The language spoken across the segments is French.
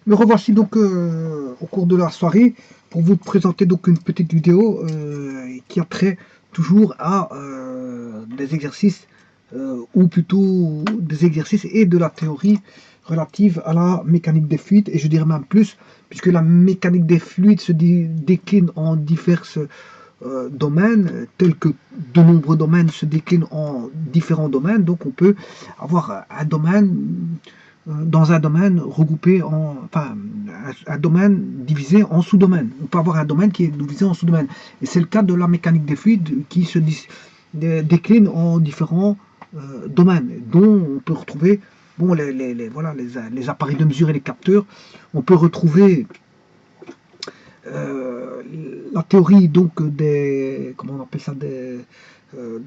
Me revoici donc au cours de la soirée pour vous présenter donc une petite vidéo qui a trait toujours à des exercices ou plutôt des exercices et de la théorie relative à la mécanique des fluides, et je dirais même plus, puisque la mécanique des fluides se décline en divers domaines, tels que de nombreux domaines se déclinent en différents domaines. Donc on peut avoir un domaine dans un domaine regroupé en, enfin, un domaine divisé en sous-domaines. On peut avoir un domaine qui est divisé en sous-domaines. Et c'est le cas de la mécanique des fluides qui se décline en différents domaines, dont on peut retrouver bon, voilà, les appareils de mesure et les capteurs. On peut retrouver la théorie donc des, comment on appelle ça, de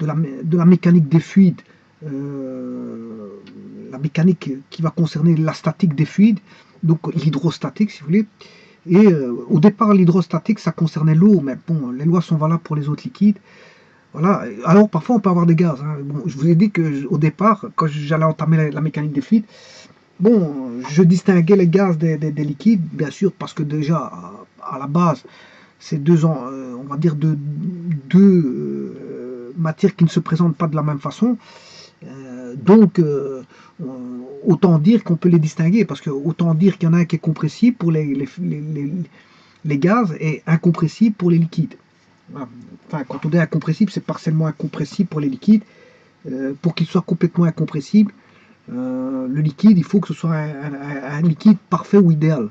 la mécanique des fluides, la mécanique qui va concerner la statique des fluides, donc l'hydrostatique si vous voulez. Et au départ l'hydrostatique ça concernait l'eau, mais bon, les lois sont valables pour les autres liquides. Voilà. Alors parfois on peut avoir des gaz, hein. Bon, je vous ai dit que au départ, quand j'allais entamer la mécanique des fluides, bon, je distinguais les gaz des liquides, bien sûr, parce que déjà à la base c'est on va dire deux matières qui ne se présentent pas de la même façon. Donc, autant dire qu'on peut les distinguer, parce que autant dire qu'il y en a un qui est compressible pour les gaz et incompressible pour les liquides. Voilà. Enfin, quand on dit incompressible, c'est partiellement incompressible pour les liquides. Pour qu'il soit complètement incompressible, le liquide, il faut que ce soit un liquide parfait ou idéal.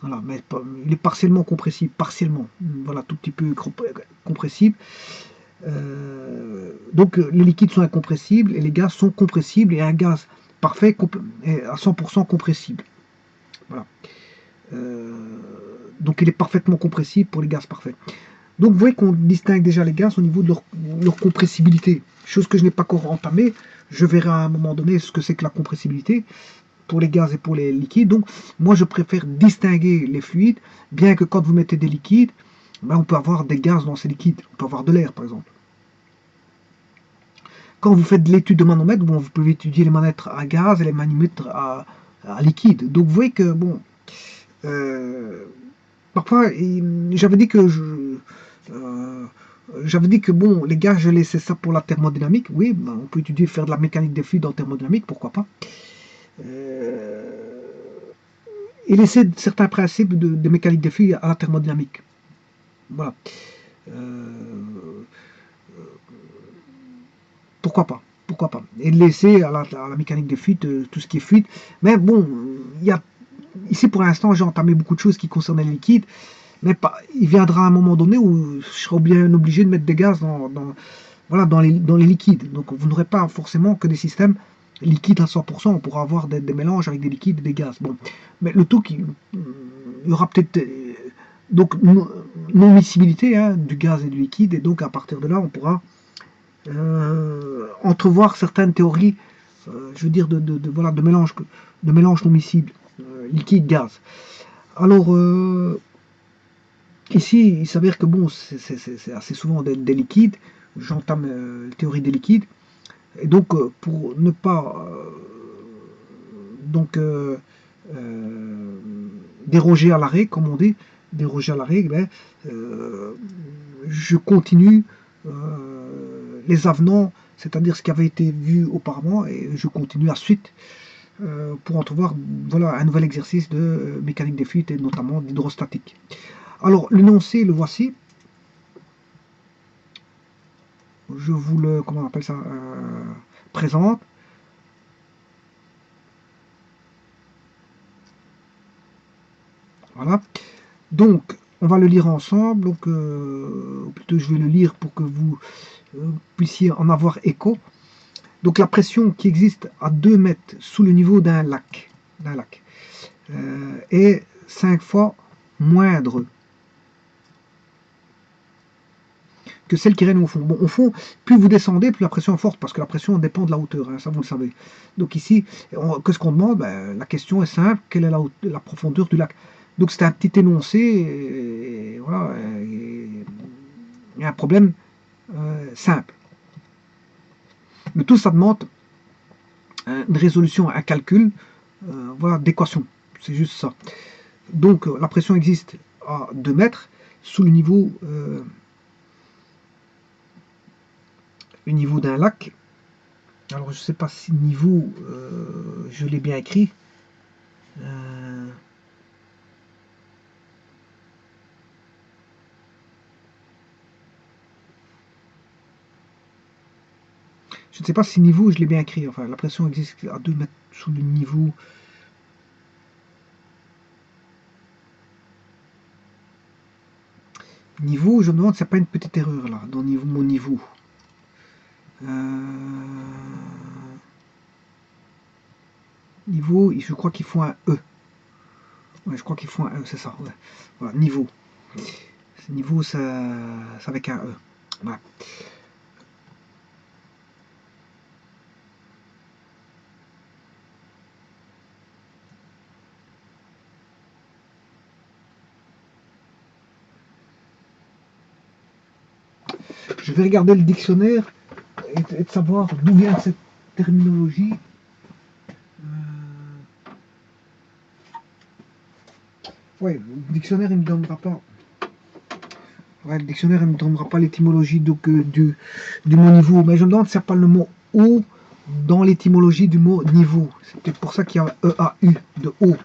Voilà, mais il est partiellement compressible, partiellement, voilà, tout petit peu compressible. Donc les liquides sont incompressibles et les gaz sont compressibles, et un gaz parfait est à 100% compressible. Voilà. Donc il est parfaitement compressible pour les gaz parfaits. Donc vous voyez qu'on distingue déjà les gaz au niveau de leur compressibilité, chose que je n'ai pas encore entamée. Je verrai à un moment donné ce que c'est que la compressibilité pour les gaz et pour les liquides. Donc moi je préfère distinguer les fluides, bien que quand vous mettez des liquides, ben, on peut avoir des gaz dans ces liquides, on peut avoir de l'air par exemple. Quand vous faites de l'étude de manomètre, bon, vous pouvez étudier les manomètres à gaz et les manomètres à liquide. Donc vous voyez que bon, parfois j'avais dit que j'avais dit que bon, les gars, je laissais ça pour la thermodynamique. Oui, ben, on peut étudier, faire de la mécanique des fluides en thermodynamique, pourquoi pas. Et laisser certains principes de mécanique des fluides à la thermodynamique. Voilà. Pourquoi pas. Pourquoi pas. Et laisser à la mécanique des fluides tout ce qui est fluide. Mais bon, il y a, ici pour l'instant, j'ai entamé beaucoup de choses qui concernent les liquides. Mais pas, il viendra un moment donné où je serai bien obligé de mettre des gaz voilà, dans les liquides. Donc vous n'aurez pas forcément que des systèmes liquides à 100%. On pourra avoir des mélanges avec des liquides et des gaz. Bon. Mais le tout, il y aura peut-être donc non-miscibilité, hein, du gaz et du liquide. Et donc à partir de là, on pourra entrevoir certaines théories, je veux dire, voilà, de mélange non miscible, liquide-gaz. Alors, ici, il s'avère que bon, c'est assez souvent des liquides. J'entame la théorie des liquides. Et donc, pour ne pas donc, déroger à la règle, comme on dit, déroger à la règle, ben, je continue les avenants, c'est-à-dire ce qui avait été vu auparavant, et je continue la suite pour entrevoir voilà, un nouvel exercice de mécanique des fluides et notamment d'hydrostatique. Alors, l'énoncé, le voici. Je vous le, comment on appelle ça, présente. Voilà. Donc, on va le lire ensemble. Donc, plutôt, je vais le lire pour que vous puissiez en avoir écho. Donc, la pression qui existe à 2 mètres sous le niveau d'un lac, est 5 fois moindre que celle qui règne au fond. Bon, au fond, plus vous descendez, plus la pression est forte, parce que la pression dépend de la hauteur, hein, ça vous le savez. Donc ici, qu'est-ce qu'on demande? Ben, la question est simple, quelle est la profondeur du lac? Donc c'est un petit énoncé, et voilà, il y a un problème simple. Mais tout ça demande une résolution, un calcul, voilà, d'équation. C'est juste ça. Donc la pression existe à 2 mètres sous le niveau d'un lac. Alors je ne sais pas si niveau je l'ai bien écrit. Je ne sais pas si niveau je l'ai bien écrit. Enfin, la pression existe à 2 mètres sous le niveau. Niveau, je me demande s'il n'y a pas une petite erreur là, dans mon niveau. Niveau, je crois qu'il faut un E. Ouais, je crois qu'il faut un E, c'est ça. Ouais. Voilà, niveau. Niveau, c'est avec un E. Voilà. Je vais regarder le dictionnaire et de savoir d'où vient cette terminologie. Ouais, le dictionnaire il me donnera pas. Ouais, le dictionnaire il me donnera pas l'étymologie du mot niveau, mais je me demande s'il n'y a pas le mot eau dans l'étymologie du mot niveau. C'est peut-être pour ça qu'il y a EAU de eau.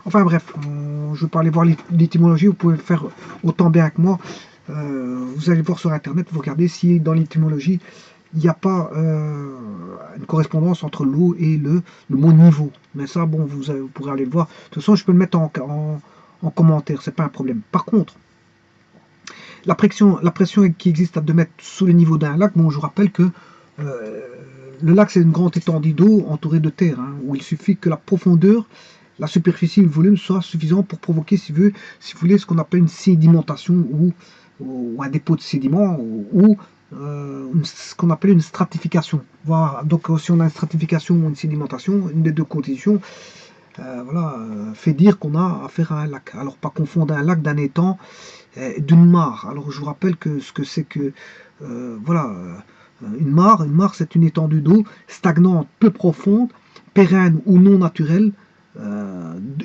Enfin bref, je ne vais pas aller voir l'étymologie, vous pouvez le faire autant bien que moi. Vous allez voir sur internet, vous regardez si dans l'étymologie il n'y a pas une correspondance entre l'eau et le mot niveau. Mais ça, bon, vous pourrez aller le voir. De toute façon, je peux le mettre en commentaire, c'est pas un problème. Par contre, la pression qui existe à 2 mètres sous le niveau d'un lac, bon, je vous rappelle que le lac, c'est une grande étendue d'eau entourée de terre, hein, où il suffit que la profondeur, la superficie et le volume soient suffisants pour provoquer, si vous voulez, ce qu'on appelle une sédimentation ou un dépôt de sédiments ou ce qu'on appelle une stratification. Voilà. Donc, si on a une stratification ou une sédimentation, une des deux conditions, fait dire qu'on a affaire à un lac. Alors, pas confondre un lac d'un étang d'une mare. Alors, je vous rappelle que ce que c'est que, une mare, c'est une étendue d'eau stagnante, peu profonde, pérenne ou non naturelle,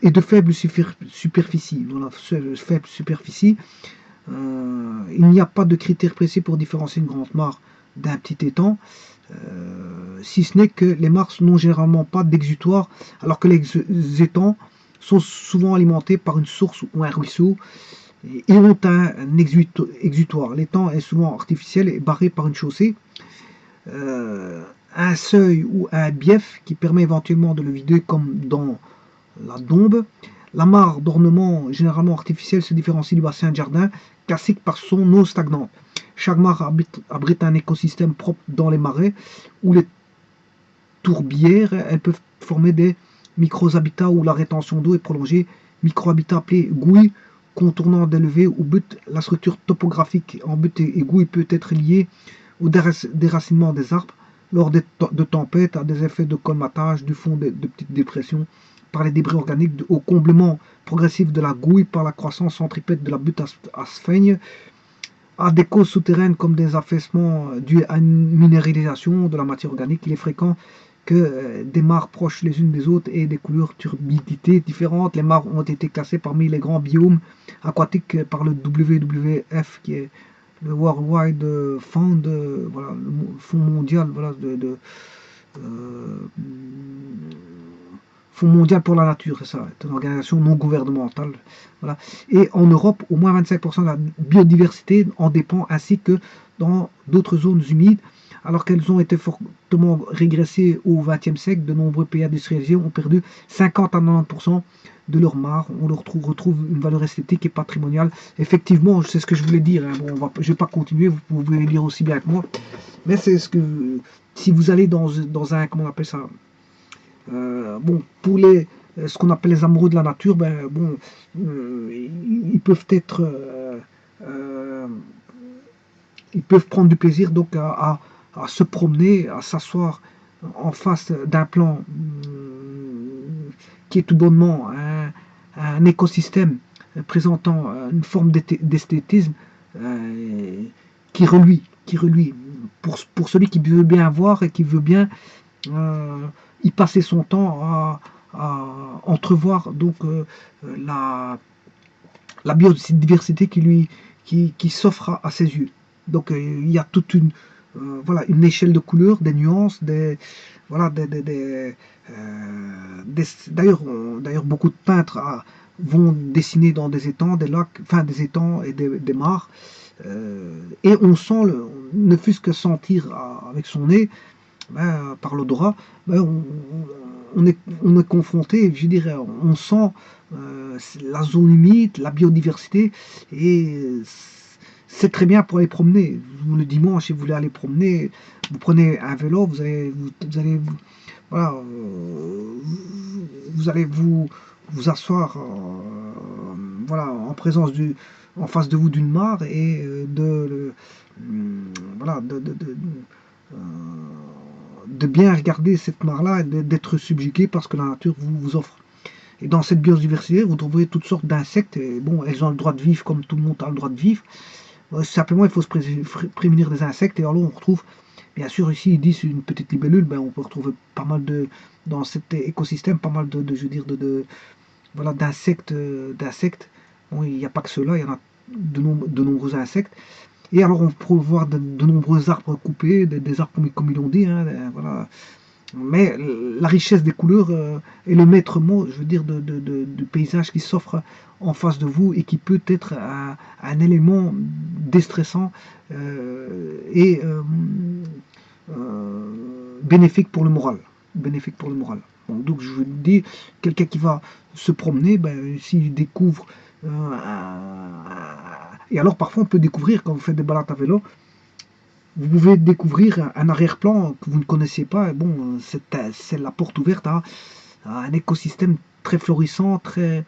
et de faible superficie. Voilà, faible superficie. Il n'y a pas de critère précis pour différencier une grande mare d'un petit étang, si ce n'est que les mares n'ont généralement pas d'exutoire, alors que les étangs sont souvent alimentés par une source ou un ruisseau et ont un exutoire. L'étang est souvent artificiel et barré par une chaussée, un seuil ou un bief qui permet éventuellement de le vider comme dans la Dombe. La mare d'ornement généralement artificielle se différencie du bassin de jardin classique par son eau stagnante. Chaque mare abrite un écosystème propre dans les marais ou les tourbières. Elles peuvent former des micro-habitats où la rétention d'eau est prolongée. Micro-habitat appelé gouille, contournant d'élevé ou but. La structure topographique en butte et gouille peut être liée au déracinement des arbres lors de tempêtes, à des effets de colmatage du fond de petites dépressions par les débris organiques, au comblement progressif de la gouille par la croissance centripète de la butte à sphaigne, à des causes souterraines comme des affaissements dus à une minéralisation de la matière organique. Il est fréquent que des mares proches les unes des autres aient des couleurs turbidité différentes. Les mares ont été classées parmi les grands biomes aquatiques par le WWF, qui est le World Wide Fund, voilà, le Fonds mondial, voilà, Fonds mondial pour la nature, c'est ça, c'est une organisation non gouvernementale. Voilà. Et en Europe, au moins 25% de la biodiversité en dépend, ainsi que dans d'autres zones humides. Alors qu'elles ont été fortement régressées au XXe siècle, de nombreux pays industrialisés ont perdu 50 à 90% de leur mares. On leur retrouve une valeur esthétique et patrimoniale. Effectivement, c'est ce que je voulais dire. Hein. Bon, je ne vais pas continuer, vous pouvez lire aussi bien que moi. Mais c'est ce que... Si vous allez dans un... Comment on appelle ça, bon, pour ce qu'on appelle les amoureux de la nature, ben, bon, ils peuvent être... ils peuvent prendre du plaisir donc à se promener, à s'asseoir en face d'un plan qui est tout bonnement un écosystème présentant une forme d'esthétisme qui reluit. Pour celui qui veut bien voir et qui veut bien y passer son temps entrevoir donc la biodiversité qui s'offre à ses yeux. Donc il y a toute une voilà, une échelle de couleurs, des nuances, voilà, d'ailleurs beaucoup de peintres vont dessiner dans des étangs, des lacs, enfin des étangs et des mares, et on sent, ne fût-ce que sentir avec son nez, ben, par l'odorat, ben, on est confronté, je dirais, on sent la zone humide, la biodiversité, et c'est très bien pour aller promener. Le dimanche, si vous voulez aller promener, vous prenez un vélo, voilà, vous allez vous asseoir voilà, en face de vous d'une mare et voilà, euh, de bien regarder cette mare-là et d'être subjugué par ce que la nature vous offre. Et dans cette biodiversité, vous trouverez toutes sortes d'insectes. Et bon, elles ont le droit de vivre comme tout le monde a le droit de vivre. Simplement, il faut se prémunir des insectes. Et alors là, on retrouve, bien sûr, ici, ils disent une petite libellule. Ben, on peut retrouver pas mal dans cet écosystème, pas mal je veux dire, voilà, d'insectes. Bon, il n'y a pas que ceux-là, il y en a de nombreux insectes. Et alors, on peut voir de nombreux arbres coupés, des arbres comme ils l'ont dit, hein, voilà. Mais la richesse des couleurs est le maître mot, je veux dire, du paysage qui s'offre en face de vous et qui peut être un élément déstressant et bénéfique pour le moral. Bénéfique pour le moral. Bon, donc je vous dis, quelqu'un qui va se promener, ben, s'il découvre et alors parfois on peut découvrir quand vous faites des balades à vélo, vous pouvez découvrir un arrière-plan que vous ne connaissiez pas. Et bon, c'est la porte ouverte à un écosystème très florissant, très,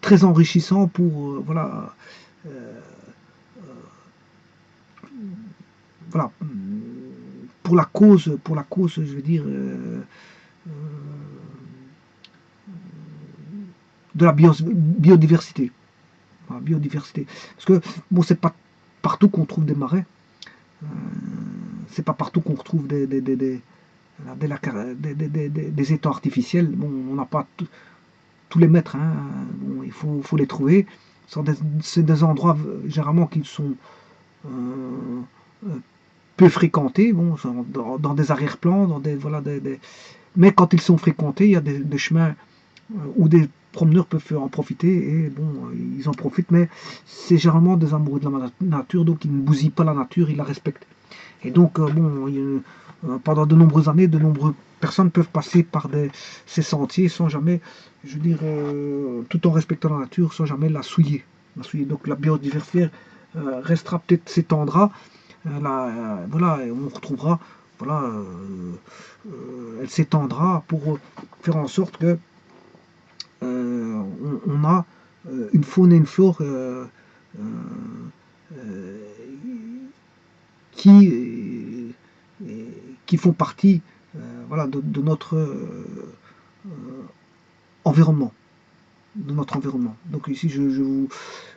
très enrichissant voilà, voilà, pour la cause, je veux dire, de la biodiversité. Voilà, biodiversité. Parce que bon, c'est pas partout qu'on trouve des marais. Euh, c'est pas partout qu'on retrouve des étangs artificiels. Bon, on n'a pas tous les mètres. Hein. Bon, il faut les trouver. C'est des endroits généralement qui sont euh, peu fréquentés. Bon, dans des arrière-plans, voilà, mais quand ils sont fréquentés, il y a des chemins où des promeneurs peuvent en profiter et bon, ils en profitent. Mais c'est généralement des amoureux de la nature, donc ils ne bousillent pas la nature, ils la respectent. Et donc, bon, pendant de nombreuses années, de nombreuses personnes peuvent passer par ces sentiers sans jamais, je veux dire, tout en respectant la nature, sans jamais la souiller. Donc la biodiversité restera peut-être s'étendra, voilà, et on retrouvera, voilà, elle s'étendra pour faire en sorte que on a une faune et une flore euh, qui, qui font partie voilà, de notre environnement. De notre environnement. Donc ici, je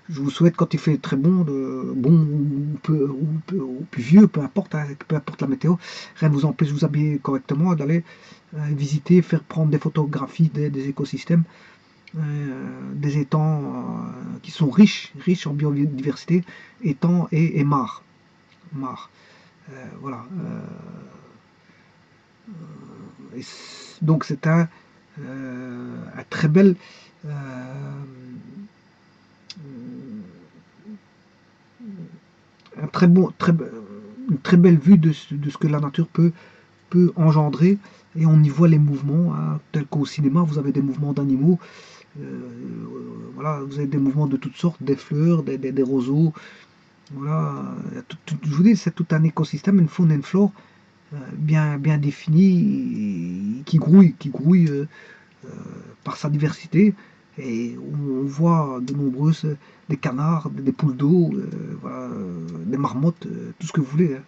vous souhaite, quand il fait très bon, bon ou plus vieux, peu importe la météo, rien ne vous empêche de vous habiller correctement, d'aller visiter, faire prendre des photographies des écosystèmes, des étangs qui sont riches en biodiversité, étangs et mares. Voilà. Donc c'est un très bel un très bon, une très belle vue de ce que la nature peut engendrer, et on y voit les mouvements, hein, tels qu'au cinéma vous avez des mouvements d'animaux, voilà, vous avez des mouvements de toutes sortes, des fleurs, des roseaux, voilà, je vous dis, c'est tout un écosystème, une faune et une flore bien définie, qui grouille par sa diversité, et on voit de nombreuses, des canards, des poules d'eau, voilà, des marmottes, tout ce que vous voulez, hein,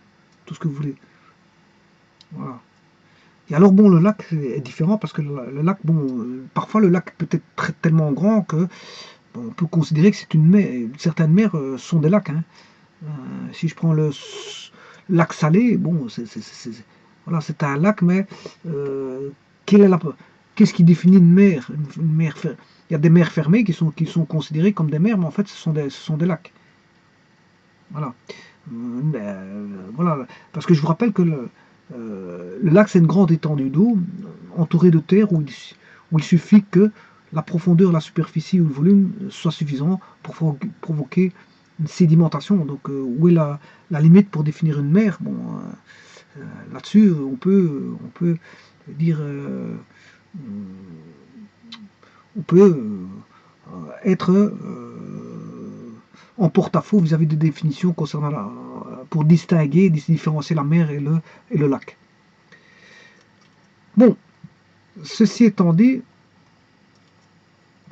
tout ce que vous voulez. Voilà. Et alors bon, le lac est différent parce que le lac, bon, parfois le lac peut être tellement grand que bon, on peut considérer que c'est une mer. Certaines mers sont des lacs. Hein. Si je prends lac salé, bon, voilà, c'est un lac, mais quelle est qu'est-ce qui définit une mer? Une mer il y a des mers fermées qui sont considérées comme des mers, mais en fait, ce sont des lacs. Voilà. Voilà. Parce que je vous rappelle que le lac, c'est une grande étendue d'eau entourée de terre où il suffit que la profondeur, la superficie ou le volume soit suffisant pour provoquer une sédimentation. Donc, où est la limite pour définir une mer? Bon, là-dessus, on peut dire, on peut être en porte-à-faux vis-à-vis des définitions concernant pour distinguer, différencier la mer et le lac. Bon, ceci étant dit,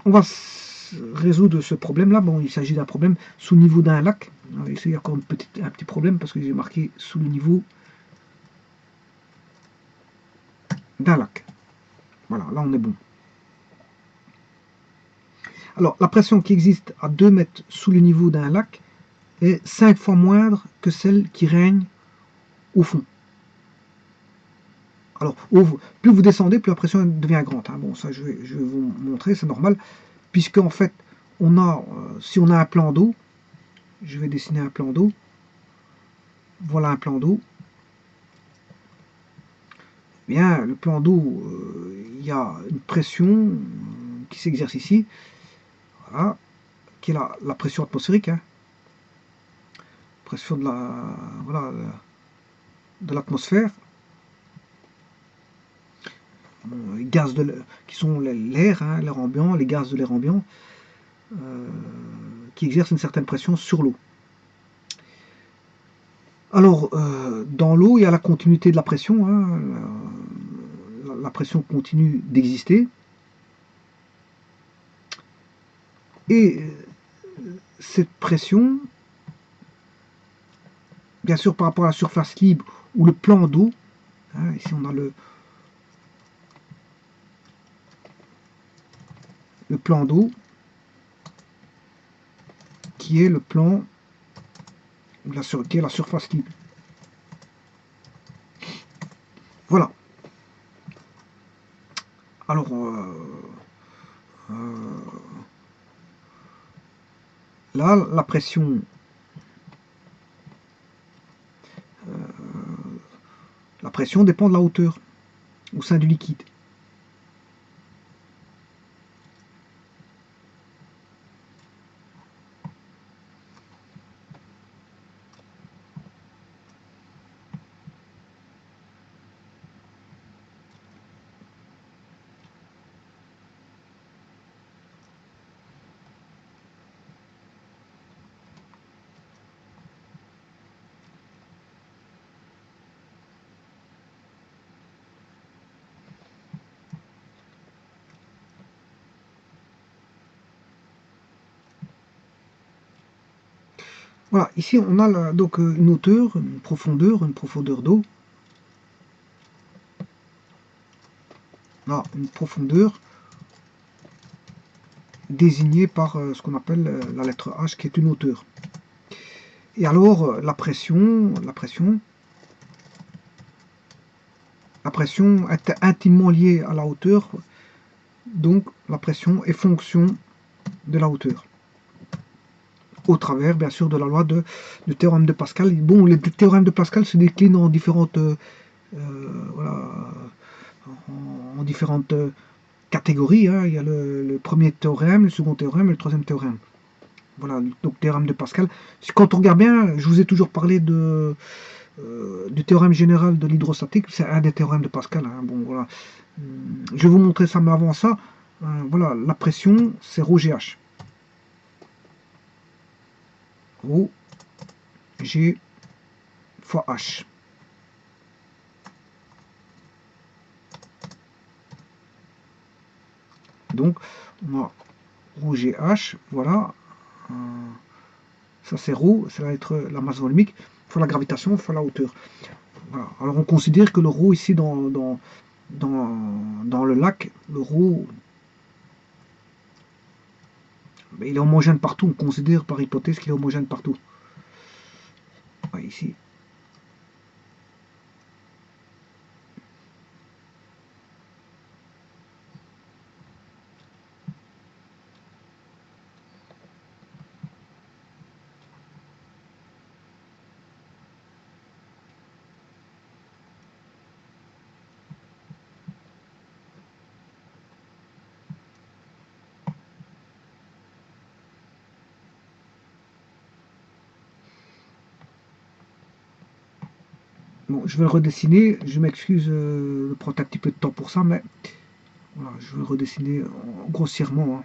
on va résoudre ce problème-là. Bon, il s'agit d'un problème sous le niveau d'un lac. Ici, il y a encore un petit problème parce que j'ai marqué sous le niveau d'un lac. Voilà, là on est bon. Alors, la pression qui existe à 2 mètres sous le niveau d'un lac est 5 fois moindre que celle qui règne au fond. Alors, plus vous descendez, plus la pression devient grande. Hein. Bon, ça, je vais vous montrer, c'est normal, puisque en fait, si on a un plan d'eau, je vais dessiner un plan d'eau. Voilà un plan d'eau. Bien, le plan d'eau, il y a une pression qui s'exerce ici, voilà, qui est la pression atmosphérique, hein. Pression de l'atmosphère. Les gaz qui sont l'air, hein, l'air ambiant, les gaz de l'air ambiant, qui exercent une certaine pression sur l'eau. Alors, dans l'eau, il y a la continuité de la pression, hein, la pression continue d'exister. Et cette pression, bien sûr par rapport à la surface libre ou le plan d'eau, hein, ici on a le plan d'eau, qui est le plan, qui est la surface libre. Voilà. Alors, là, la pression, dépend de la hauteur au sein du liquide. Voilà, ici on a donc une hauteur, une profondeur d'eau. Là, une profondeur désignée par ce qu'on appelle la lettre H, qui est une hauteur. Et alors, la pression est intimement liée à la hauteur, donc la pression est fonction de la hauteur. Au travers, bien sûr, de la loi du théorème de Pascal. Bon, les théorèmes de Pascal se déclinent en différentes, en différentes catégories. Hein. Il y a le premier théorème, le second théorème et le troisième théorème. Voilà, donc théorème de Pascal. Quand on regarde bien, je vous ai toujours parlé du théorème général de l'hydrostatique, c'est un des théorèmes de Pascal. Hein. Bon, voilà. Je vais vous montrer ça, mais avant ça, voilà, la pression, c'est ρGH. Rho G fois H. Donc, on a ρ GH, voilà. Ça c'est ρ, ça va être la masse volumique, fois la gravitation, fois la hauteur. Voilà. Alors on considère que le ρ ici dans le lac, le ρ, il est homogène partout. On considère par hypothèse qu'il est homogène partout. Ouais, ici. Bon, je vais le redessiner. Je m'excuse de prendre un petit peu de temps pour ça, mais voilà, je vais le redessiner grossièrement, hein.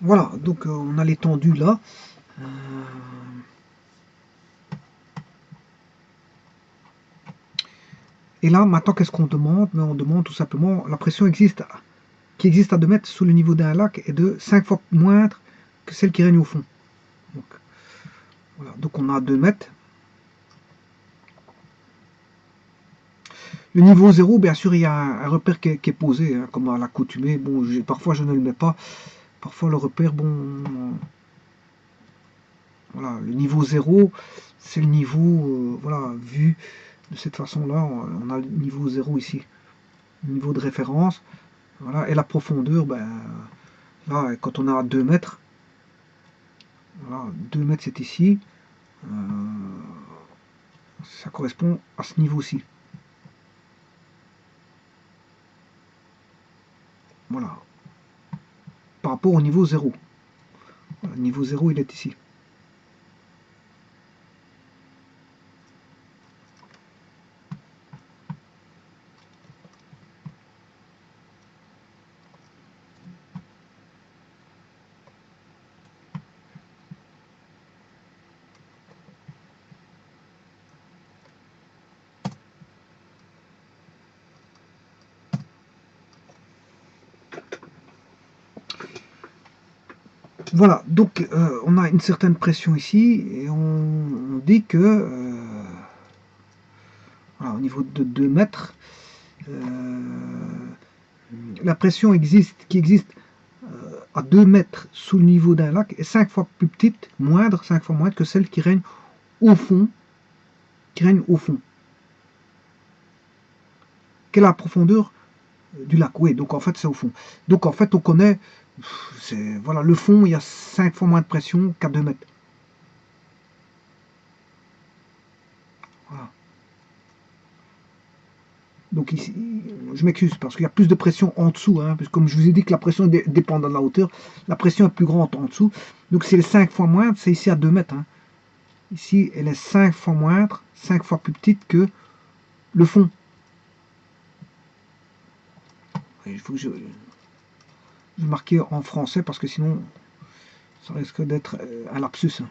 Voilà, donc on a l'étendue là. Euh, Et là, maintenant, qu'est-ce qu'on demande? On demande tout simplement, la pression qui existe à 2 mètres sous le niveau d'un lac est de 5 fois moindre que celle qui règne au fond. Donc, voilà. Donc on a 2 mètres. Le niveau 0, bien sûr, il y a un repère qui est posé, hein, comme à l'accoutumée. Bon, parfois je ne le mets pas. Parfois le repère, bon, voilà, le niveau 0, c'est le niveau, voilà, vu de cette façon-là, on a le niveau 0 ici, le niveau de référence. Voilà, et la profondeur, ben, là, quand on a 2 mètres, voilà, 2 mètres c'est ici, euh, ça correspond à ce niveau-ci. Voilà, par rapport au niveau 0. Voilà, le niveau 0, il est ici. Voilà, donc on a une certaine pression ici, et on dit que, voilà, au niveau de 2 mètres, la pression qui existe à 2 mètres sous le niveau d'un lac est 5 fois plus petite, moindre, 5 fois moindre que celle qui règne au fond, Quelle est la profondeur du lac? Oui, donc en fait c'est au fond. Donc en fait on connaît, voilà, le fond, il y a 5 fois moins de pression qu'à 2 mètres. Voilà. Donc ici, je m'excuse parce qu'il y a plus de pression en dessous, hein, parce que comme je vous ai dit que la pression dépend de la hauteur, la pression est plus grande en dessous. Donc c'est les 5 fois moindre, c'est ici à 2 mètres. Hein. Ici, elle est 5 fois moindre, 5 fois plus petite que le fond. Il faut que je marque en français parce que sinon, ça risque d'être un lapsus. Hein.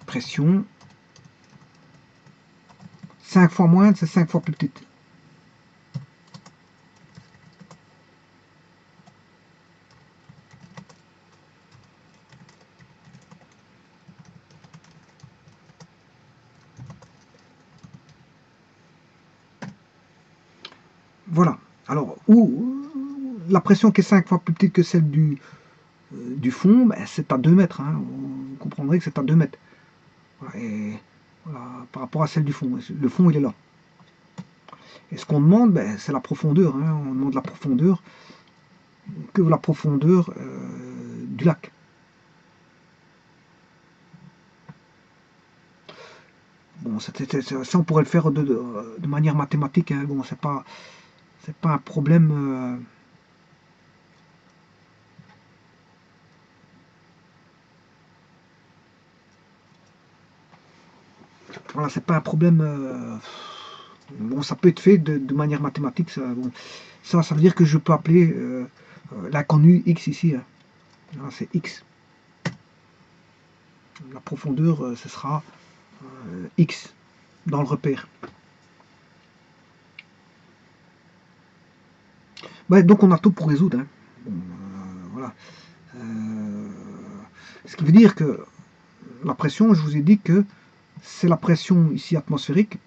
Pression. 5 fois moindre, c'est 5 fois plus petite. Voilà. Alors, la pression qui est 5 fois plus petite que celle du fond, ben, c'est à 2 mètres. Hein. Vous comprendrez que c'est à 2 mètres. Voilà. Et voilà, par rapport à celle du fond. Le fond, il est là. Et ce qu'on demande, ben, c'est la profondeur. Hein. On demande la profondeur, que la profondeur du lac. Bon, ça, on pourrait le faire de manière mathématique. Hein. Bon, c'est pas un problème. Voilà, c'est pas un problème. Bon, ça peut être fait de manière mathématique. Ça, bon, ça veut dire que je peux appeler l'inconnu x ici. Hein. Voilà, c'est x. La profondeur, ce sera x dans le repère. Ouais, donc on a tout pour résoudre. Hein. Bon, voilà. Ce qui veut dire que la pression, je vous ai dit que c'est la pression ici atmosphérique,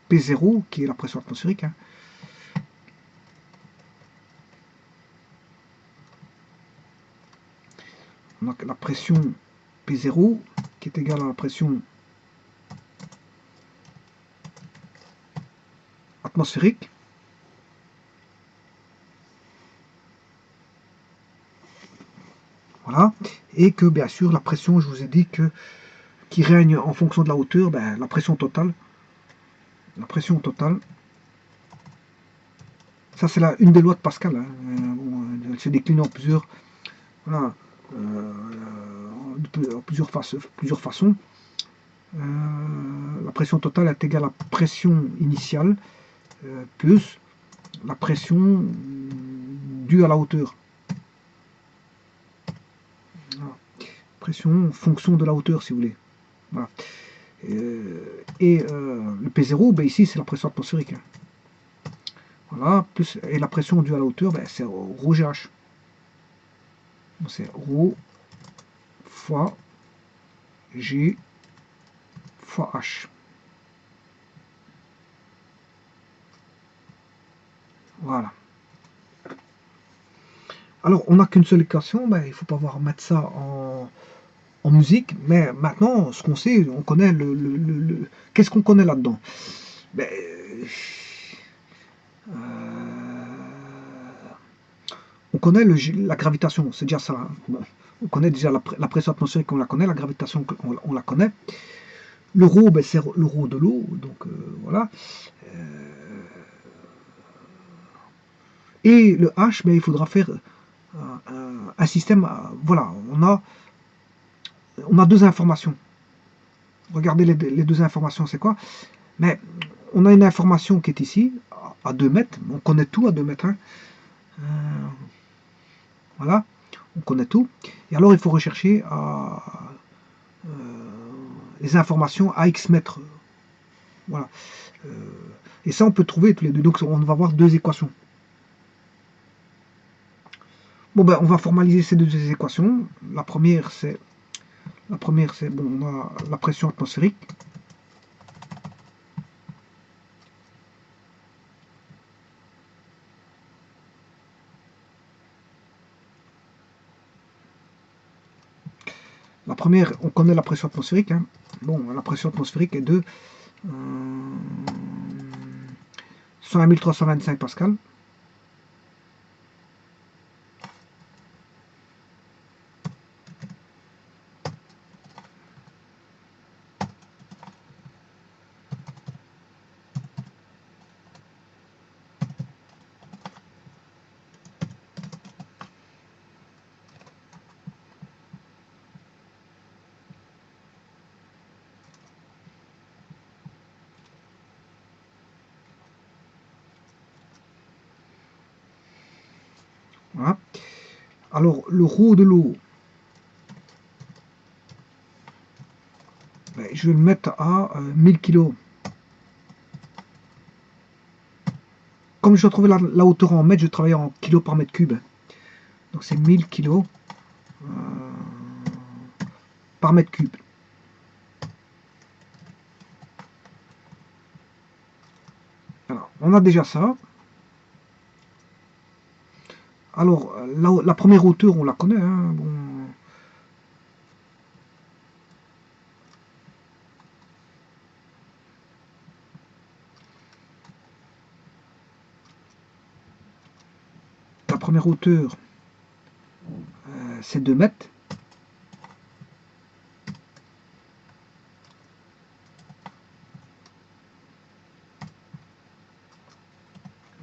P0, qui est la pression atmosphérique. Hein. Donc la pression P0 qui est égale à la pression atmosphérique. Voilà. Et que bien sûr la pression, je vous ai dit que qui règne en fonction de la hauteur, ben, la pression totale. La pression totale. Ça c'est une des lois de Pascal. Hein. Elle se décline en plusieurs, voilà, en plusieurs façons. La pression totale est égale à la pression initiale plus la pression due à la hauteur. Voilà. Pression en fonction de la hauteur, si vous voulez. Voilà. Le P0, ben ici c'est la pression atmosphérique. Hein. Voilà, plus, et la pression due à la hauteur, ben, c'est ρ GH. C'est ρ fois G fois H. Voilà. Alors, on n'a qu'une seule équation, ben, il ne faut pas voir mettre ça en musique, mais maintenant, ce qu'on sait, on connaît qu'est-ce qu'on connaît là-dedans? Ben, on connaît la gravitation, c'est déjà ça. Hein. Bon, on connaît déjà la pression atmosphérique, on la connaît, la gravitation, on la connaît. Le ρ, ben, c'est le ρ de l'eau, donc voilà. Et le H, ben, il faudra faire un système. Voilà, on a deux informations. Regardez les deux informations, c'est quoi? Mais on a une information qui est ici, à 2 mètres. On connaît tout à 2 mètres. Hein. Voilà, on connaît tout. Et alors, il faut rechercher les informations à X mètres. Voilà. Et ça, on peut trouver tous les deux. Donc, on va avoir deux équations. Bon, ben, on va formaliser ces deux équations. La première, c'est bon, on a la pression atmosphérique. La première, on connaît la pression atmosphérique. Hein. Bon, la pression atmosphérique est de 101 325 pascal. Voilà. Alors, le ρ de l'eau, ben, je vais le mettre à 1000 kg. Comme je dois trouver la hauteur en mètres, je travaille en kg par mètre cube. Donc c'est 1000 kg par mètre cube. Alors, on a déjà ça. Alors, la première hauteur, on la connaît. Hein, bon. La première hauteur, c'est 2 mètres.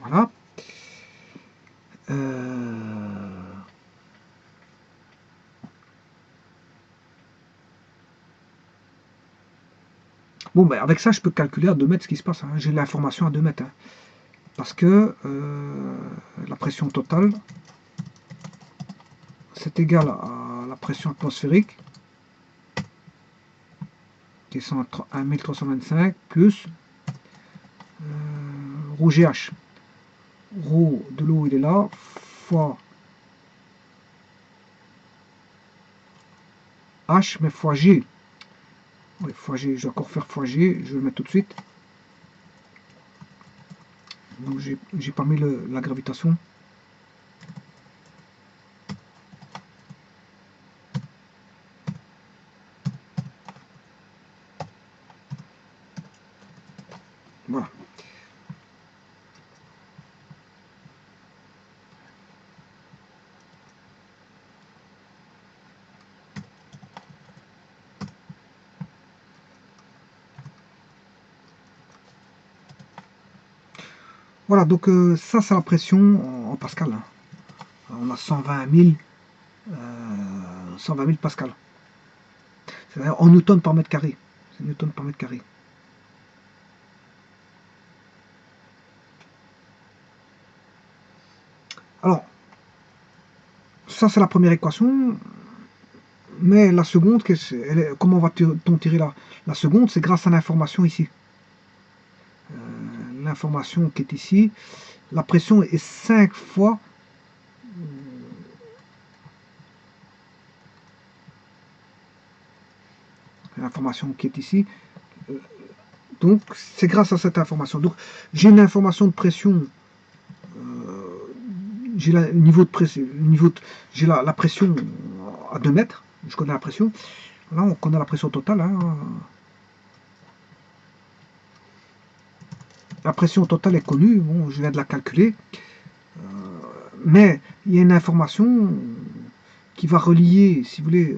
Voilà. Bon, ben, avec ça, je peux calculer à 2 mètres ce qui se passe. Hein. J'ai l'information à 2 mètres. Hein. Parce que la pression totale, c'est égal à la pression atmosphérique, qui est 101 325, plus ρ GH. Ρ de l'eau, il est là, fois H, mais fois G. Oui, fois G, je vais encore faire fois G, je vais le mettre tout de suite. Donc j'ai pas mis la gravitation. Voilà. Voilà, donc ça c'est la pression en Pascal, hein. On a 120 000 Pascal. C'est-à-dire en Newton par mètre carré. C'est Newton par mètre carré. Alors, ça c'est la première équation. Mais la seconde, comment va-t-on tirer la seconde? C'est grâce à l'information ici. L'information qui est ici. La pression est 5 fois l'information qui est ici. Donc, c'est grâce à cette information. Donc, j'ai une information de pression. J'ai le niveau de pression. J'ai la pression à 2 mètres. Je connais la pression. Là, on connaît la pression totale. Hein. La pression totale est connue. Bon, je viens de la calculer. Mais il y a une information qui va relier, si vous voulez,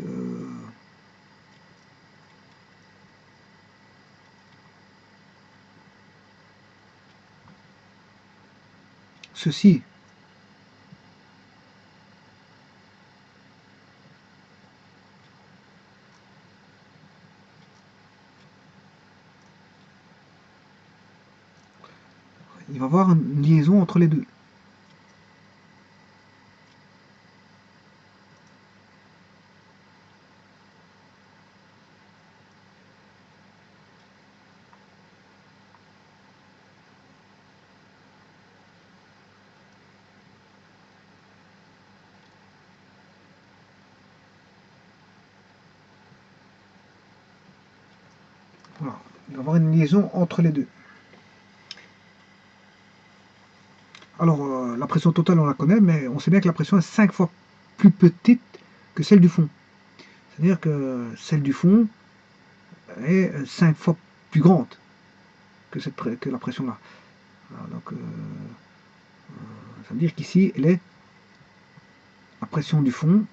ceci. Il va y avoir une liaison entre les deux. Voilà. Il va y avoir une liaison entre les deux. Alors, la pression totale, on la connaît, mais on sait bien que la pression est 5 fois plus petite que celle du fond. C'est-à-dire que celle du fond est 5 fois plus grande que la pression là. Voilà, donc, ça veut dire qu'ici, elle est la pression du fond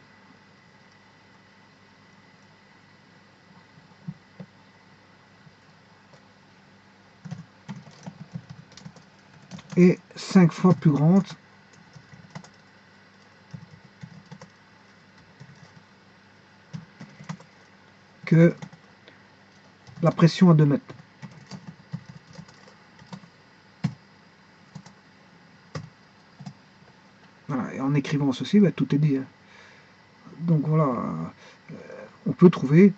est 5 fois plus grande que la pression à 2 mètres. Voilà, et en écrivant ceci, bah, tout est dit. Hein. Donc voilà, on peut trouver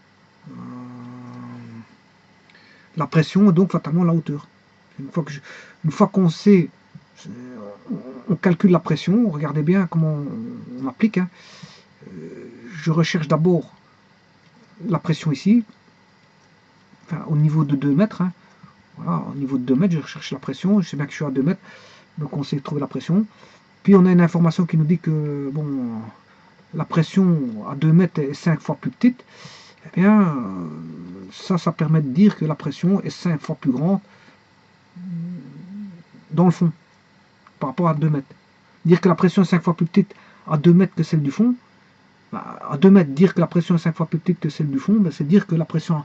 la pression et donc fatalement la hauteur. Une fois qu'on sait, on calcule la pression, regardez bien comment on applique. Hein. Je recherche d'abord la pression ici, enfin, au niveau de 2 mètres. Hein. Voilà, au niveau de 2 mètres, je recherche la pression, je sais bien que je suis à 2 mètres, donc on sait trouver la pression. Puis on a une information qui nous dit que bon, la pression à 2 mètres est 5 fois plus petite. Eh bien, ça permet de dire que la pression est 5 fois plus grande dans le fond, par rapport à 2 mètres. Dire que la pression est 5 fois plus petite à 2 mètres que celle du fond, bah, à 2 mètres, dire que la pression est 5 fois plus petite que celle du fond, bah, c'est dire que la pression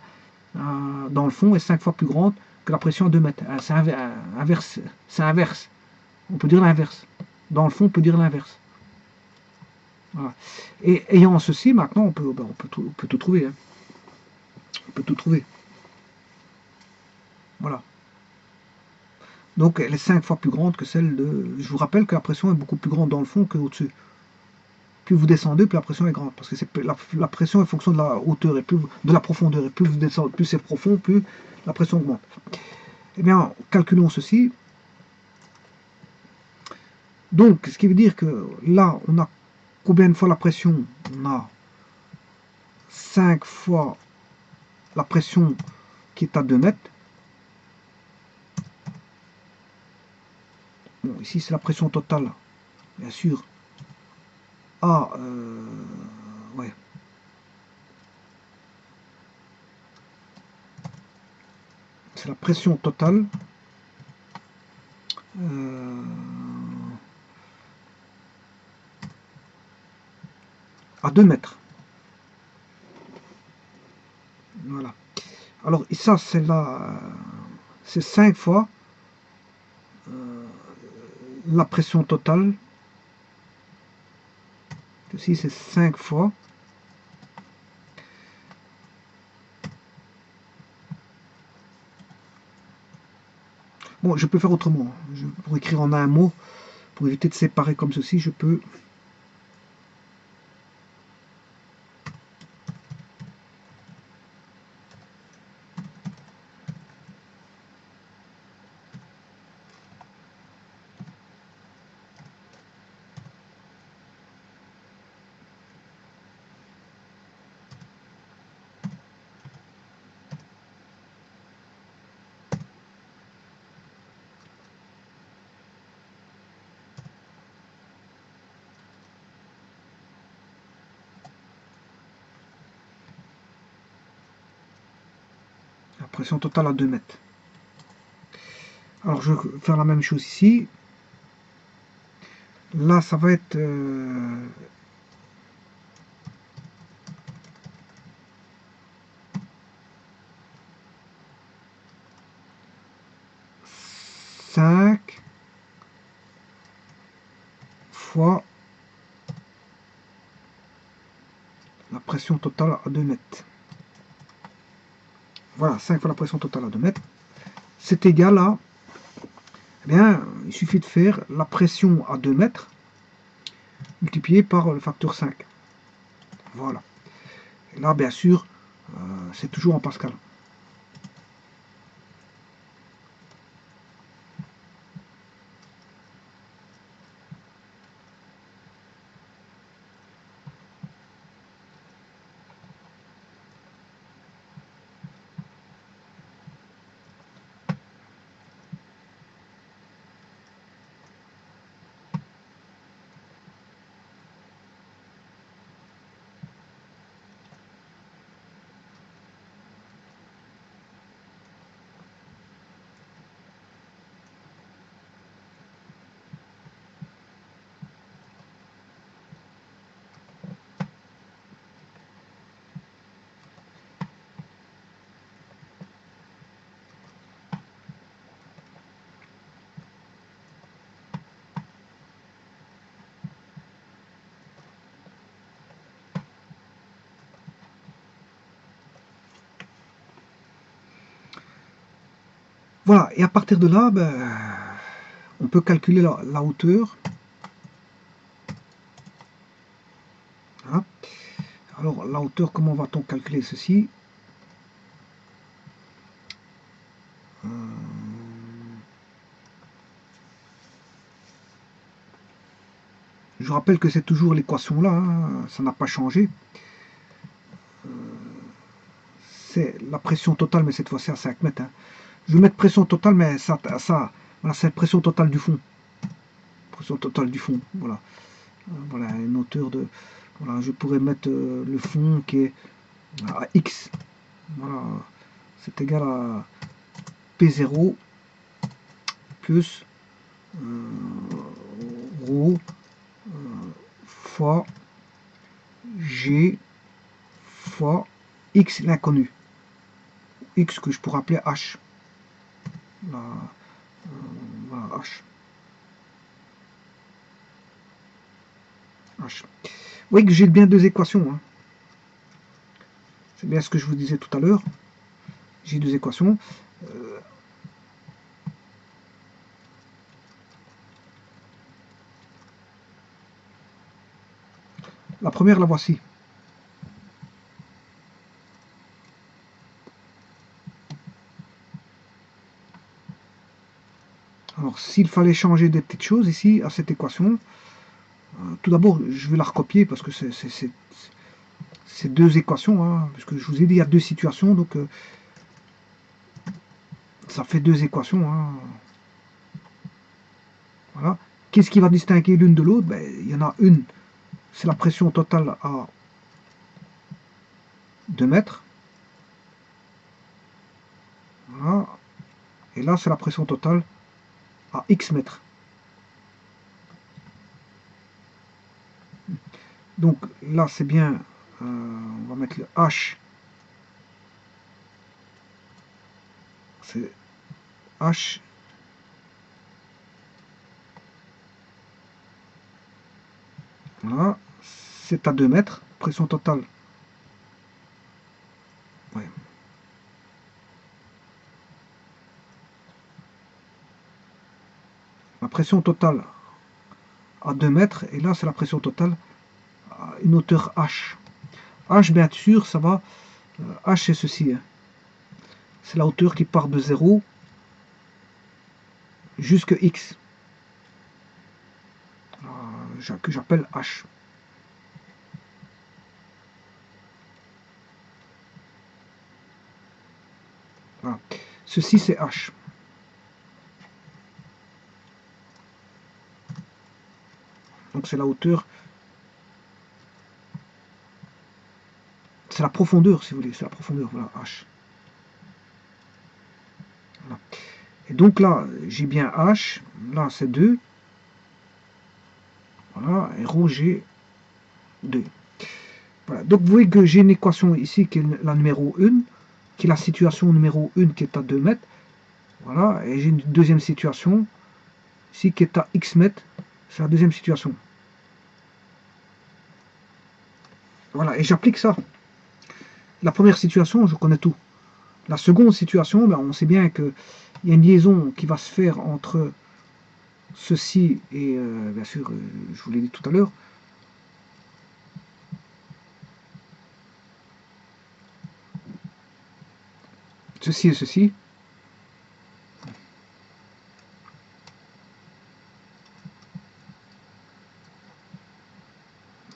dans le fond est 5 fois plus grande que la pression à 2 mètres. C'est inverse. C'est inverse. On peut dire l'inverse. Dans le fond, on peut dire l'inverse. Voilà. Et ayant ceci, maintenant, on peut tout trouver. Hein. On peut tout trouver. Voilà. Donc elle est 5 fois plus grande que celle de... Je vous rappelle que la pression est beaucoup plus grande dans le fond qu'au-dessus. Plus vous descendez, plus la pression est grande. Parce que la pression est en fonction de la hauteur et plus de la profondeur. Et plus vous descendez, plus c'est profond, plus la pression augmente. Eh bien, calculons ceci. Donc, ce qui veut dire que là, on a combien de fois la pression? On a 5 fois la pression qui est à 2 mètres. Bon, ici, c'est la pression totale, bien sûr. Ouais. C'est la pression totale à 2 mètres. Voilà. Alors, ça, c'est 5 fois la pression totale. Ici, c'est 5 fois. Bon, je peux faire autrement. Pour écrire en un mot, pour éviter de séparer comme ceci, je peux... La pression totale à 2 mètres. Alors, je vais faire la même chose ici. Là, ça va être... 5 fois la pression totale à 2 mètres. Voilà, 5 fois la pression totale à 2 mètres. C'est égal à... Eh bien, il suffit de faire la pression à 2 mètres multiplié par le facteur 5. Voilà. Et là, bien sûr, c'est toujours en Pascal. Voilà, et à partir de là, ben, on peut calculer la hauteur. Voilà. Alors, la hauteur, comment va-t-on calculer ceci? Je rappelle que c'est toujours l'équation là, hein, ça n'a pas changé. C'est la pression totale, mais cette fois-ci à 5 mètres. Hein. Je vais mettre pression totale, mais voilà, c'est pression totale du fond. Pression totale du fond, voilà. Voilà, une hauteur de... Voilà, je pourrais mettre le fond qui est à X. Voilà, c'est égal à P0 plus ρ fois G fois X l'inconnu. X que je pourrais appeler H. Voilà, H. H. Vous voyez que j'ai bien deux équations. Hein. C'est bien ce que je vous disais tout à l'heure. J'ai deux équations. La première, la voici. Alors, s'il fallait changer des petites choses ici, à cette équation, tout d'abord, je vais la recopier parce que c'est deux équations, hein, parce que je vous ai dit, il y a deux situations, donc ça fait deux équations. Hein. Voilà. Qu'est-ce qui va distinguer l'une de l'autre? Ben, il y en a une, c'est la pression totale à 2 mètres. Voilà. Et là, c'est la pression totale à X mètres. Donc là, c'est bien, on va mettre le H. C'est H c'est à 2 mètres. Pression totale. Ouais. La pression totale à 2 mètres. Et là, c'est la pression totale à une hauteur H. H, bien sûr, ça va. H, c'est ceci. Hein. C'est la hauteur qui part de 0 jusqu'à X. Que j'appelle H. Voilà. Ceci, c'est H. Donc, c'est la hauteur. C'est la profondeur, si vous voulez. C'est la profondeur, voilà, H. Voilà. Et donc là, j'ai bien H. Là, c'est 2. Voilà. Et ρ, j'ai 2. Voilà. Donc, vous voyez que j'ai une équation ici qui est la numéro 1, qui est la situation numéro 1 qui est à 2 mètres. Voilà. Et j'ai une deuxième situation ici qui est à X mètres. C'est la deuxième situation. Voilà. Et j'applique ça. La première situation, je connais tout. La seconde situation, ben, on sait bien qu'il y a une liaison qui va se faire entre ceci et, bien sûr, je vous l'ai dit tout à l'heure, ceci et ceci.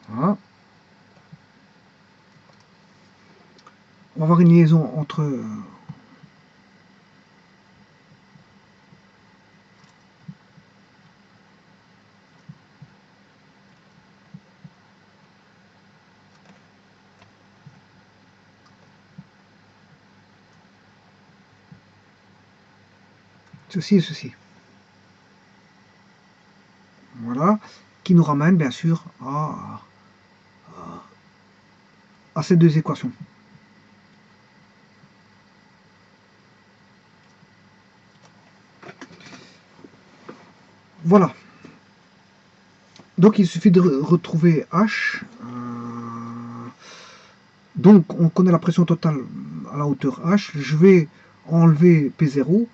Voilà. On va avoir une liaison entre ceci et ceci. Voilà. Qui nous ramène, bien sûr, à ces deux équations. Voilà. Donc il suffit de retrouver H. Donc on connaît la pression totale à la hauteur H. Je vais enlever P0,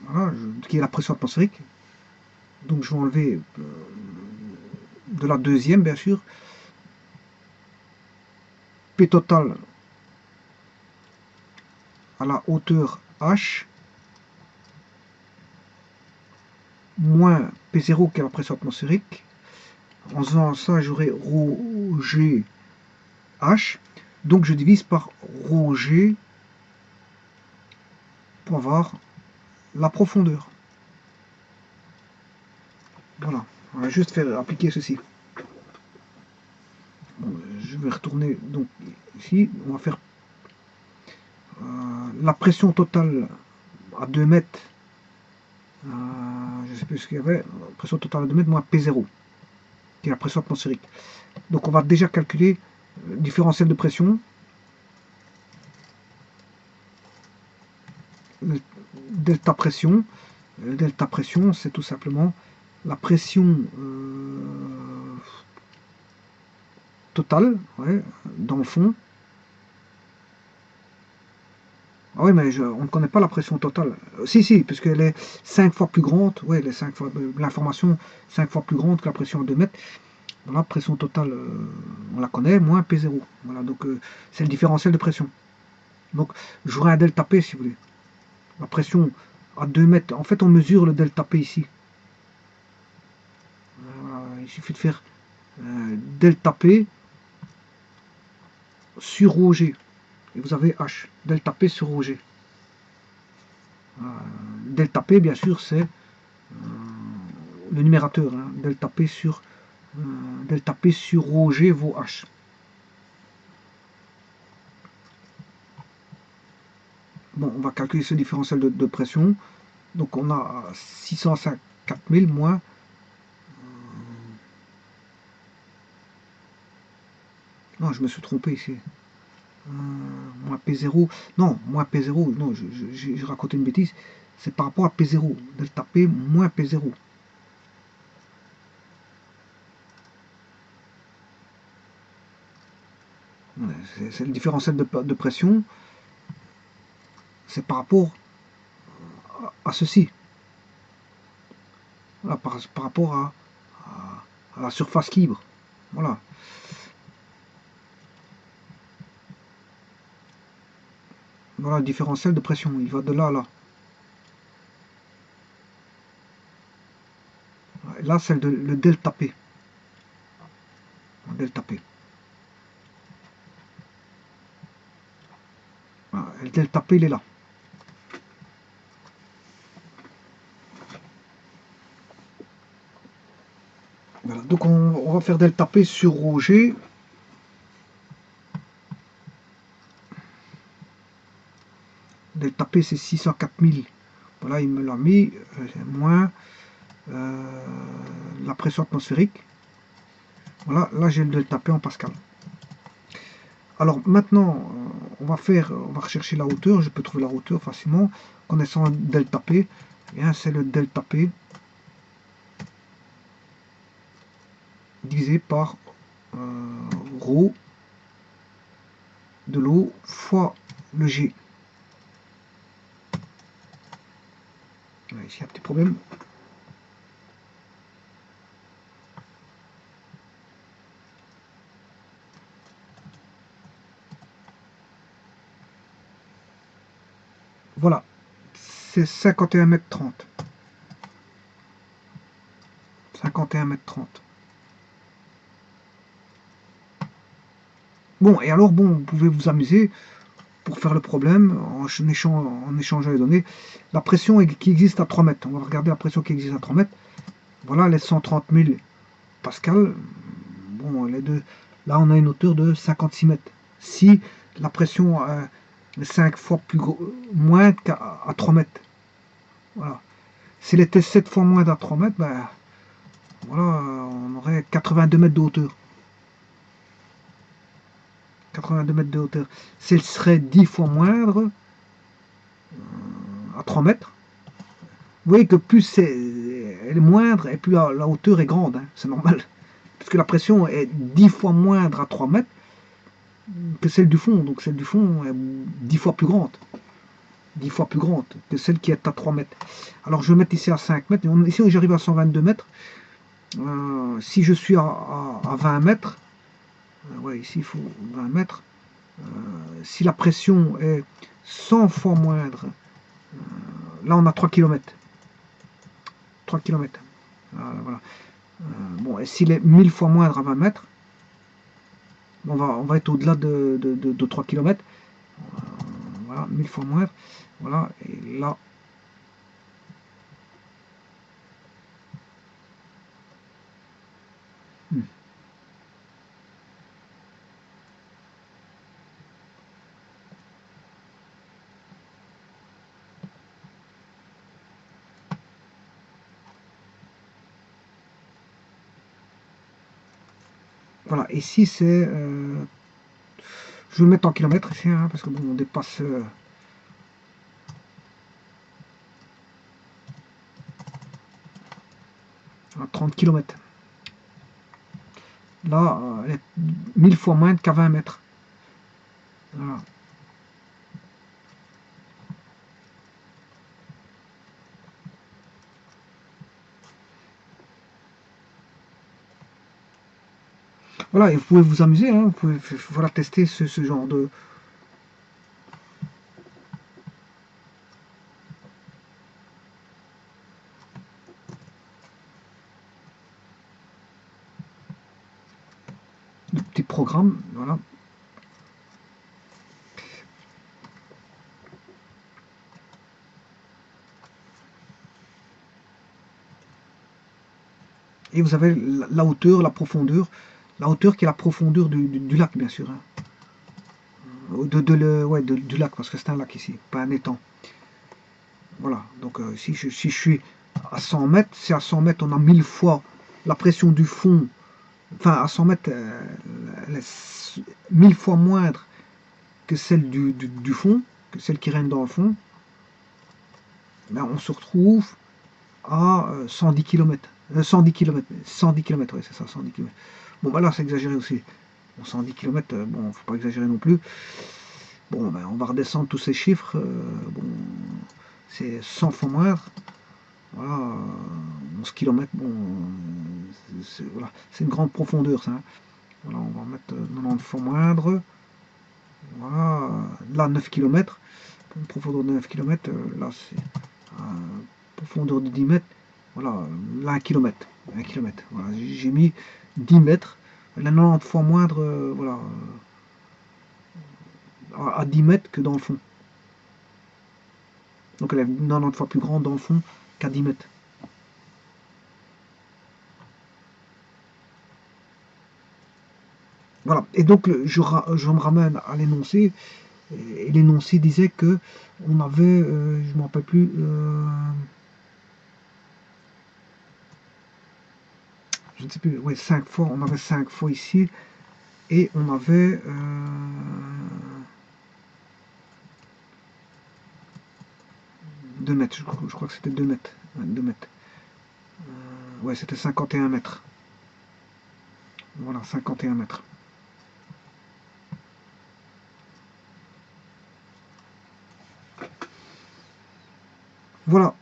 voilà, qui est la pression atmosphérique. Donc je vais enlever de la deuxième, bien sûr. P total à la hauteur H moins P0 qui est la pression atmosphérique. En faisant ça, j'aurai ρg H. Donc je divise par ρg pour avoir la profondeur. Voilà. On va juste faire appliquer ceci. Bon, je vais retourner donc ici. On va faire la pression totale à 2 mètres. Je ne sais plus ce qu'il y avait. Pression totale à 2 mètres moins P0, qui est la pression atmosphérique. Donc on va déjà calculer le différentiel de pression. Le delta pression. Le delta pression, c'est tout simplement la pression totale, ouais, dans le fond. Ah oui, mais on ne connaît pas la pression totale. Si, puisqu'elle est 5 fois plus grande. Oui, l'information 5 fois plus grande que la pression à 2 mètres. Voilà, pression totale, on la connaît, moins P0. Voilà, donc c'est le différentiel de pression. Donc j'aurai un delta P si vous voulez. La pression à 2 mètres. En fait, on mesure le delta P ici. Il suffit de faire delta P sur ρg. Et vous avez H. Delta P sur ρg. Delta P, bien sûr, c'est le numérateur. Hein. Delta P sur ρg vaut H. Bon, on va calculer ce différentiel de pression. Donc on a 654 000 moins non, je me suis trompé ici. Moins P0. Non, moins P0. Non, j'ai raconté une bêtise. C'est par rapport à P0. Delta P moins P0. c'est le différentiel de pression, c'est par rapport à ceci. Voilà, par rapport à la surface libre. Voilà. Voilà le différentiel de pression. Il va de là à là. Là, c'est le delta P. Delta P. Voilà, le delta P, il est là. Voilà, donc on va faire delta P sur rho G. Delta P, c'est 604 000. Voilà, il me l'a mis, moins la pression atmosphérique. Voilà, là j'ai le delta P en pascal. Alors maintenant, on va rechercher la hauteur. Je peux trouver la hauteur facilement. Connaissant le delta P, c'est le delta P divisé par rho de l'eau fois le G. Ici, il y a un petit problème. Voilà, c'est 51 mètres 30. 51 mètres 30. Bon, et alors, bon, vous pouvez vous amuser pour faire le problème en échangeant les données. La pression qui existe à 3 mètres. On va regarder la pression qui existe à 3 mètres. Voilà, les 130 000 pascal. Bon, les deux. Là, on a une hauteur de 56 mètres. Si la pression est 5 fois moins qu'à 3 mètres. Voilà. S'il était 7 fois moins à 3 mètres, ben, voilà, on aurait 82 mètres de hauteur. 82 mètres de hauteur. S'il serait 10 fois moindre, à 3 mètres, vous voyez que plus elle est moindre et plus la hauteur est grande. Hein, c'est normal. Parce que la pression est 10 fois moindre à 3 mètres que celle du fond. Donc celle du fond est 10 fois plus grande. 10 fois plus grande que celle qui est à 3 mètres. Alors je vais mettre ici à 5 mètres. Ici j'arrive à 122 mètres. Si je suis à 20 mètres, ouais, ici il faut 20 mètres. Si la pression est 100 fois moindre, là on a 3 km. 3 km. Voilà. Bon, et s'il est 1000 fois moindre à 20 mètres, on va être au-delà de 3 km. Voilà, 1000 fois moindre. Voilà, et là. Voilà, ici c'est... je vais le mettre en kilomètres ici, hein, parce que bon, on dépasse... 30 km. Là, elle est 1000 fois moins qu'à 20 mètres. Voilà. Voilà, et vous pouvez vous amuser, hein, vous pouvez voilà, tester ce genre de... petits programmes, voilà. Et vous avez la hauteur, la profondeur. La hauteur qui est la profondeur du lac, bien sûr. Hein. Du lac, parce que c'est un lac ici, pas un étang. Voilà, donc si je suis à 100 mètres, c'est à 100 mètres, on a 1000 fois la pression du fond. Enfin, à 100 mètres, elle est 1000 fois moindre que celle du fond, que celle qui règne dans le fond. Ben, on se retrouve à 110 km. 110 km, 110 km, oui, c'est ça, 110 km. Bon, bah là, c'est exagéré aussi. Bon, 110 km, bon, faut pas exagérer non plus. Bon, ben, on va redescendre tous ces chiffres. Bon, c'est 100 fois moindre. Voilà, 11 km, bon, voilà, c'est une grande profondeur, ça. Hein. Voilà, on va mettre 90 fois moindre. Voilà, là, 9 km. Une profondeur de 9 km, là, c'est profondeur de 10 mètres. Voilà, là, 1 km. 1 km. Voilà, j'ai mis 10 mètres. La 90 fois moindre, voilà, à 10 mètres que dans le fond. Donc elle est 90 fois plus grande dans le fond qu'à 10 mètres. Voilà. Et donc je me ramène à l'énoncé. Et l'énoncé disait que on avait, je ne me rappelle plus, je ne sais plus, ouais, 5 fois, on avait 5 fois ici, et on avait 2 mètres, je crois que c'était 2 mètres. Ouais, 2 mètres. Ouais, c'était 51 mètres. Voilà, 51 mètres. Voilà.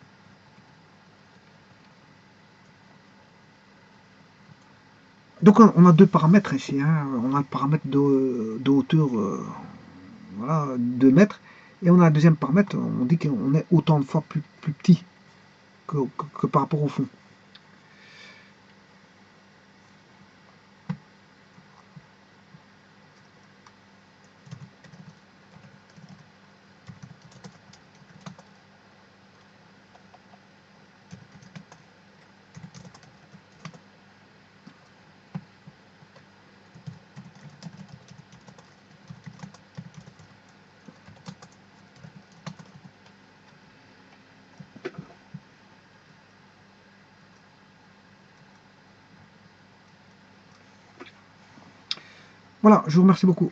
Donc on a deux paramètres ici. Hein. On a le paramètre de hauteur, voilà, 2 mètres. Et on a un deuxième paramètre, on dit qu'on est autant de fois plus petit que par rapport au fond. Voilà, je vous remercie beaucoup.